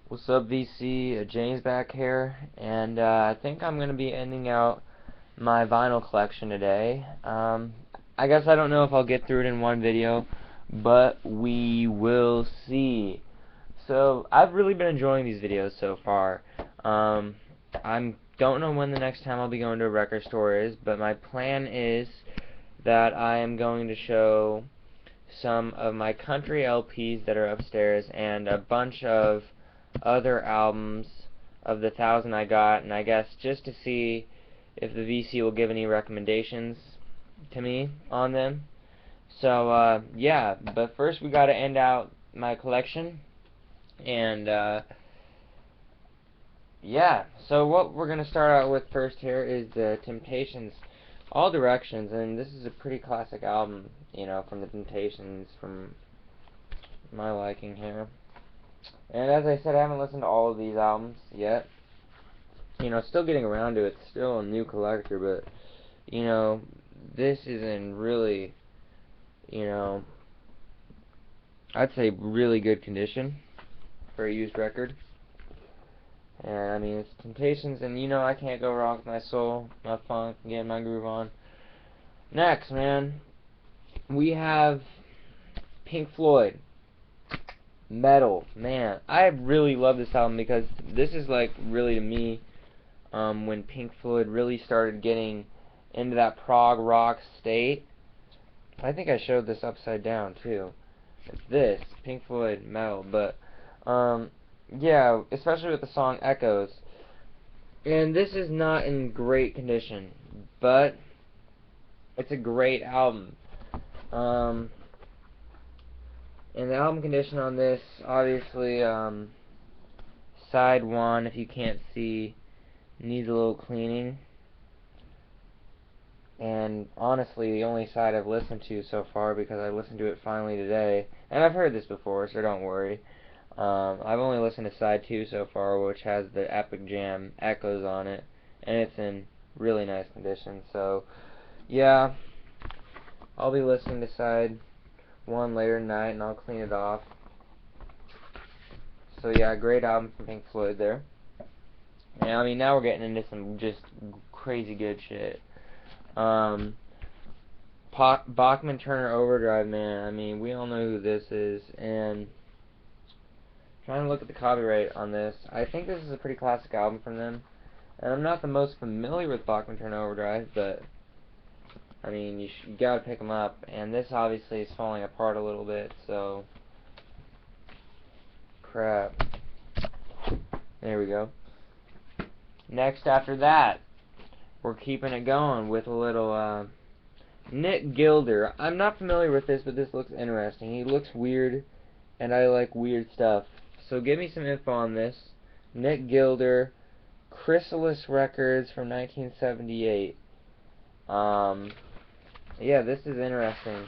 What's up, VC? James back here, and I think I'm going to be ending out my vinyl collection today. I guess I don't know if I'll get through it in one video, but we will see. So, I've really been enjoying these videos so far. I don't know when the next time I'll be going to a record store is, but my plan is that I am going to show some of my country LPs that are upstairs and a bunch of other albums of the 1,000 I got, and I guess just to see if the VC will give any recommendations to me on them. So, yeah, but first we gotta end out my collection, and, yeah, so what we're gonna start out with first here is the Temptations' All Directions, and this is a pretty classic album, you know, from the Temptations, from my liking here. And as I said, I haven't listened to all of these albums yet. You know, still getting around to it. Still a new collector, but, you know, this is in really, you know, I'd say really good condition for a used record. And, I mean, it's Temptations, and, you know, I can't go wrong with my soul, my funk, getting my groove on. Next, man, we have Pink Floyd. Metal. Man, I really love this album because this is, like, really, to me, when Pink Floyd really started getting into that prog rock state. I think I showed this upside down too. It's this, Pink Floyd Metal, but yeah, especially with the song Echoes. And this is not in great condition, but it's a great album. And the album condition on this, obviously, side one, if you can't see, needs a little cleaning. And honestly, the only side I've listened to so far, because I listened to it finally today, and I've heard this before, so don't worry. I've only listened to side 2 so far, which has the Epic Jam Echoes on it, and it's in really nice condition. So, yeah, I'll be listening to side 1 later tonight, and I'll clean it off. So yeah, great album from Pink Floyd there. And I mean, now we're getting into some just crazy good shit. Bachman Turner Overdrive, man. I mean, we all know who this is, and trying to look at the copyright on this. I think this is a pretty classic album from them, and I'm not the most familiar with Bachman Turner Overdrive, but I mean, you gotta pick them up. And this obviously is falling apart a little bit, so crap. There we go. Next, after that, we're keeping it going with a little Nick Gilder. I'm not familiar with this, but this looks interesting. He looks weird, and I like weird stuff. So give me some info on this. Nick Gilder, Chrysalis Records from 1978. Yeah, this is interesting.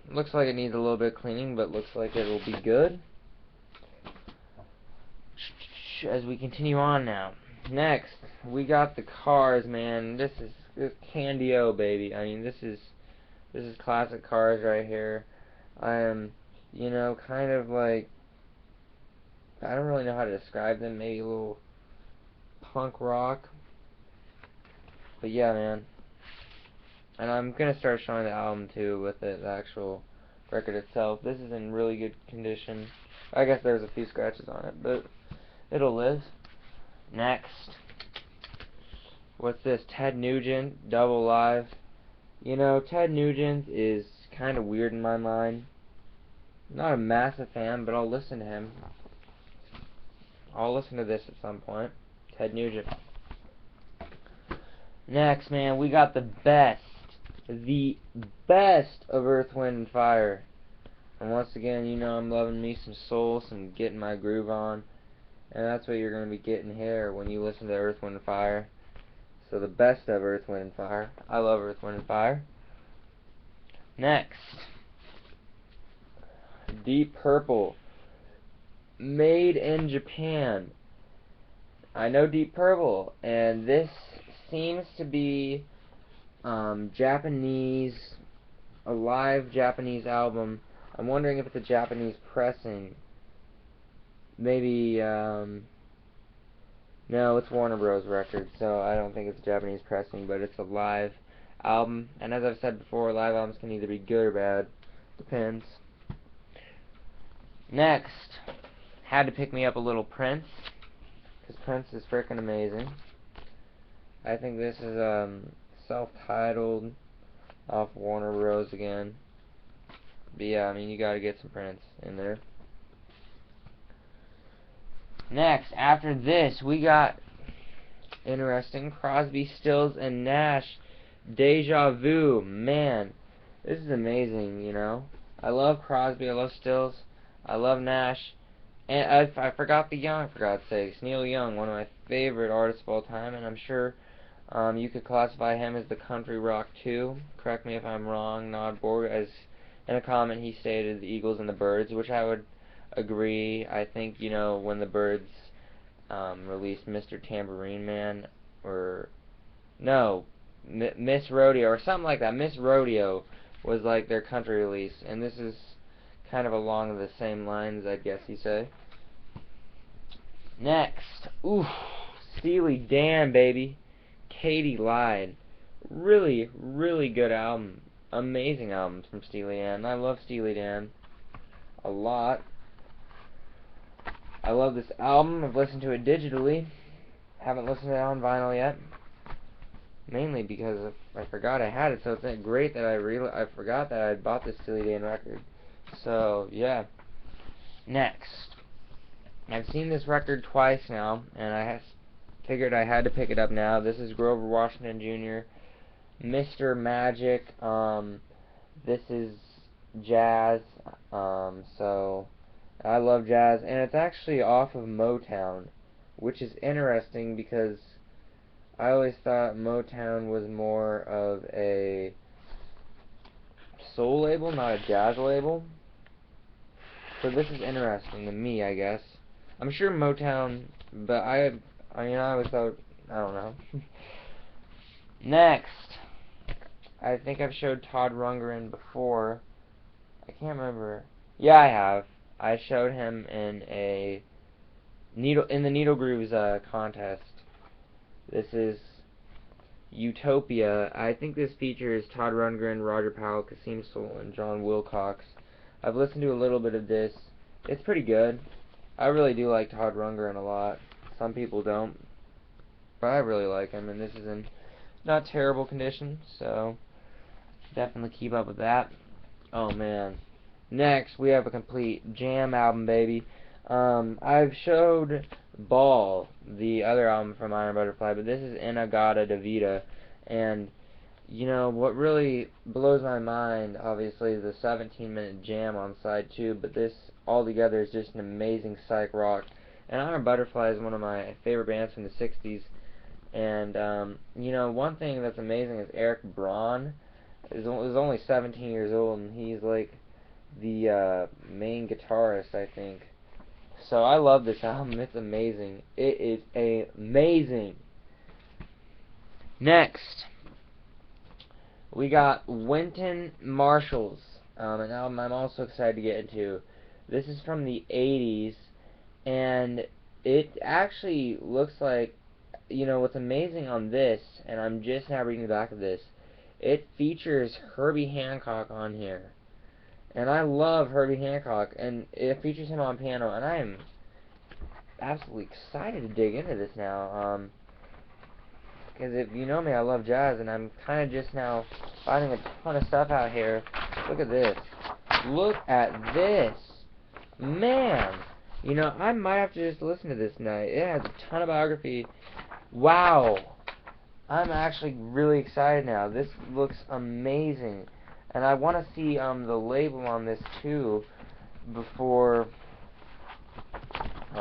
Looks like it needs a little bit of cleaning, but looks like it'll be good. As we continue on now. Next, we got the Cars, man. This is Candy-O, baby. I mean, this is classic Cars right here. I am, you know, kind of like, I don't really know how to describe them. Maybe a little punk rock. But yeah, man. And I'm gonna start showing the album too with the actual record itself. This is in really good condition. I guess there's a few scratches on it, but it'll live. Next, what's this? Ted Nugent, Double Live. You know, Ted Nugent is kind of weird in my mind. Not a massive fan, but I'll listen to him. I'll listen to this at some point. Ted Nugent. Next, man, we got the best of Earth, Wind, and Fire. And once again, you know I'm loving me some soul, some getting my groove on. And that's what you're going to be getting here when you listen to Earth, Wind, and Fire. So the best of Earth, Wind, and Fire. I love Earth, Wind, and Fire. Next, Deep Purple. Made in Japan. I know Deep Purple, and this seems to be Japanese, a live Japanese album. I'm wondering if it's a Japanese pressing. maybe, no, it's Warner Bros. Record, so I don't think it's Japanese pressing, but it's a live album. And as I've said before, live albums can either be good or bad. Depends. Next, had to pick me up a little Prince, because Prince is freaking amazing. I think this is self-titled, off Warner Bros. Again. But yeah, I mean, you gotta get some Prince in there. Next, after this, we got interesting Crosby, Stills, and Nash, Deja Vu. Man, this is amazing, you know. I love Crosby, I love Stills, I love Nash, and I forgot the Young, for God's sakes. Neil Young, one of my favorite artists of all time, and I'm sure you could classify him as the country rock too. Correct me if I'm wrong, Nodborg, as in a comment he stated the Eagles and the Byrds, which I would agree. I think, you know, when the Byrds released Mr. Tambourine Man, or no, Miss Rodeo, or something like that. Miss Rodeo was like their country release, and this is kind of along the same lines, I guess you say. Next, oof, Steely Dan, baby. Katie Lied. Really, really good album. Amazing album from Steely Dan. I love Steely Dan a lot. I love this album. I've listened to it digitally. Haven't listened to it on vinyl yet. Mainly because I forgot I had it, so it's great that I forgot that I had bought this Steely Dan record. So, yeah. Next. I've seen this record twice now, and I figured I had to pick it up now. This is Grover Washington Jr., Mr. Magic. This is jazz, so I love jazz, and it's actually off of Motown, which is interesting because I always thought Motown was more of a soul label, not a jazz label. So this is interesting to me, I guess. I'm sure Motown, but I always thought, I don't know. Next, I think I've showed Todd Rundgren before. I can't remember. Yeah, I have. I showed him in the Needle Grooves contest. This is Utopia. I think this features Todd Rundgren, Roger Powell, Kasim Soul, and John Wilcox. I've listened to a little bit of this. It's pretty good. I really do like Todd Rundgren a lot. Some people don't, but I really like him, and this is in not terrible condition, so definitely keep up with that. Oh man. Next, we have a complete jam album, baby. I've showed Ball, the other album from Iron Butterfly, but this is In-A-Gadda-Da-Vida, and you know, what really blows my mind, obviously, is the 17-minute jam on side 2, but this altogether is just an amazing psych rock. And Iron Butterfly is one of my favorite bands from the 60s, and, you know, one thing that's amazing is Eric Braun is only 17 years old, and he's like the main guitarist, I think. So I love this album. It's amazing. It is amazing. Next, we got Wynton Marshall's, an album I'm also excited to get into. This is from the 80s, and it actually looks like, you know, what's amazing on this, and I'm just now reading the back of this, it features Herbie Hancock on here. And I love Herbie Hancock, and it features him on piano, and I am absolutely excited to dig into this now. Because if you know me, I love jazz, and I'm kind of just now finding a ton of stuff out here. Look at this. Look at this. Man! You know, I might have to just listen to this tonight. It has a ton of biography. Wow! I'm actually really excited now. This looks amazing. And I want to see the label on this too before, you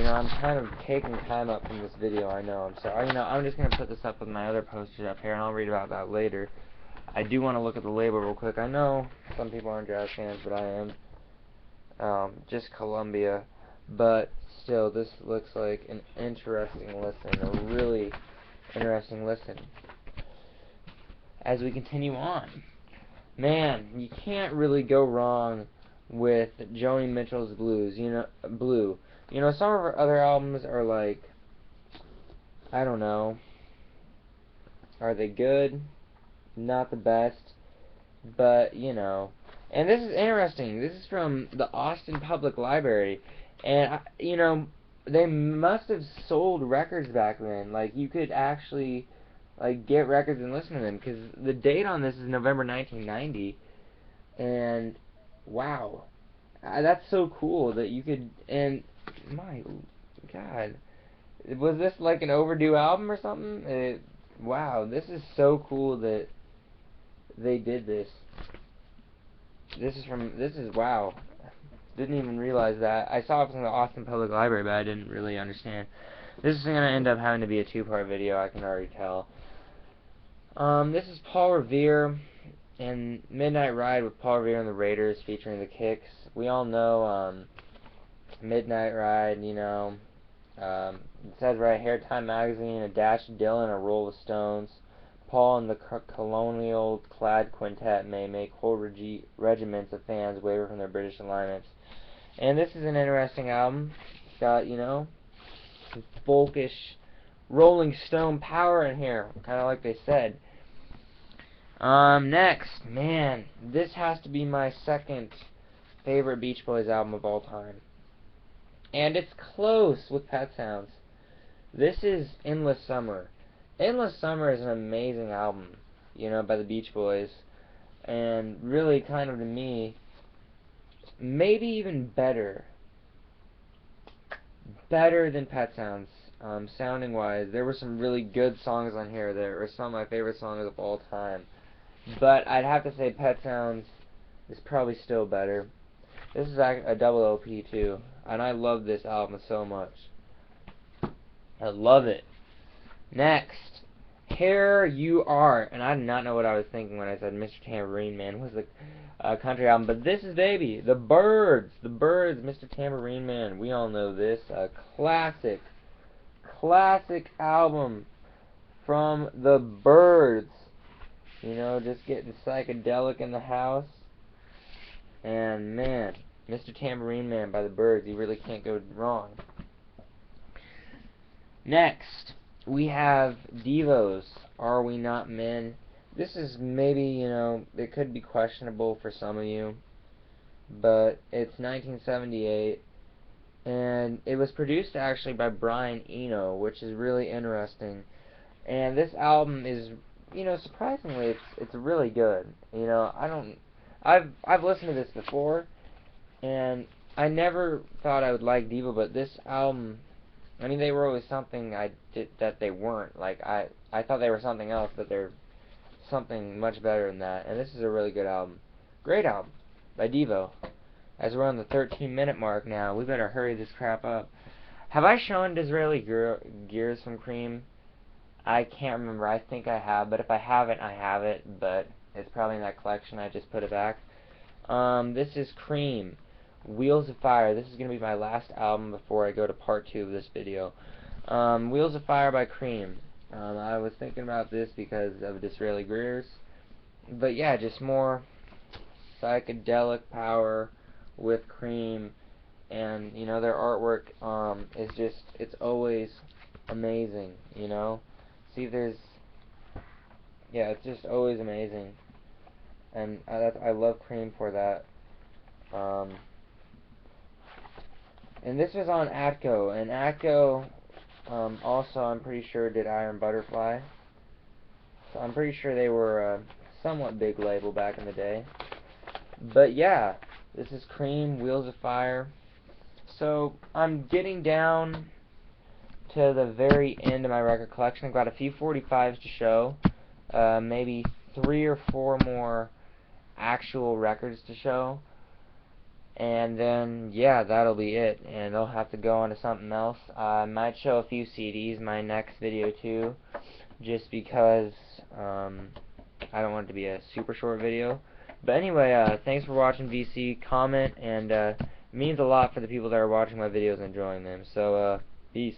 know, I'm kind of taking time up from this video, I know. I'm sorry. You know, I'm just going to put this up with my other posters up here, and I'll read about that later. I do want to look at the label real quick. I know some people aren't jazz fans, but I am. Just Columbia. But still, this looks like an interesting listen, a really interesting listen. As we continue on, man, you can't really go wrong with Joni Mitchell's Blues. Blue. Some of her other albums are like, I don't know. Are they good? Not the best, but And this is interesting. This is from the Austin Public Library, and they must have sold records back then. Like, you could actually get records and listen to them, because the date on this is November 1990, and wow, that's so cool that you could. And my God, was this like an overdue album or something? Wow, this is so cool that they did this. This is wow. Didn't even realize that. I saw it from the Austin Public Library, but I didn't really understand. This is gonna end up having to be a two-part video, I can already tell. This is Paul Revere and Midnight Ride with Paul Revere and the Raiders featuring the Kicks. We all know Midnight Ride, it says right here, Time Magazine, a dash of Dylan, a roll of Stones. Paul and the colonial-clad quintet may make whole regiments of fans waver from their British alignments. And this is an interesting album. It's got, some folkish Rolling Stone power in here, kind of like they said. Next, man, this has to be my second favorite Beach Boys album of all time. And it's close with Pet Sounds. This is Endless Summer. Endless Summer is an amazing album, by the Beach Boys. And really, kind of to me, maybe even better. Better than Pet Sounds, sounding-wise. There were some really good songs on here that are some of my favorite songs of all time. But I'd have to say Pet Sounds is probably still better. This is a double LP too, and I love this album so much. I love it. Next, Here You Are, and I did not know what I was thinking when I said Mr. Tambourine Man was a country album, but this is, baby, The Byrds, Mr. Tambourine Man. We all know this, a classic album from The Byrds. Just getting psychedelic in the house. And man, Mr. Tambourine Man by The Byrds, you really can't go wrong. Next, we have Devo's Are We Not Men? This is maybe, it could be questionable for some of you, but it's 1978, and it was produced actually by Brian Eno, which is really interesting. And this album is, surprisingly, it's really good. I've listened to this before, and I never thought I would like Devo, but this album, they were always something that they weren't. Like, I thought they were something else, but they're something much better than that. And this is a really good album. Great album by Devo. As we're on the 13-minute mark now, we better hurry this crap up. Have I shown Disraeli Gears from Cream? I can't remember. I think I have, but if I haven't, I have it, but it's probably in that collection. I just put it back. This is Cream, Wheels of Fire. This is going to be my last album before I go to part 2 of this video. Wheels of Fire by Cream. I was thinking about this because of Disraeli Gears, but yeah, just more psychedelic power with Cream, and their artwork is just, it's always amazing. See, it's just always amazing, and I love Cream for that. And this was on Atco, and Atco also, I'm pretty sure, did Iron Butterfly, so I'm pretty sure they were a somewhat big label back in the day. But yeah, this is Cream, Wheels of Fire. So I'm getting down to the very end of my record collection. I've got a few 45s to show, maybe 3 or 4 more actual records to show, and then yeah, that'll be it, and I'll have to go on to something else. I might show a few CDs my next video too, just because I don't want it to be a super short video. But anyway, thanks for watching, VC. Comment, and it means a lot for the people that are watching my videos and enjoying them. So peace.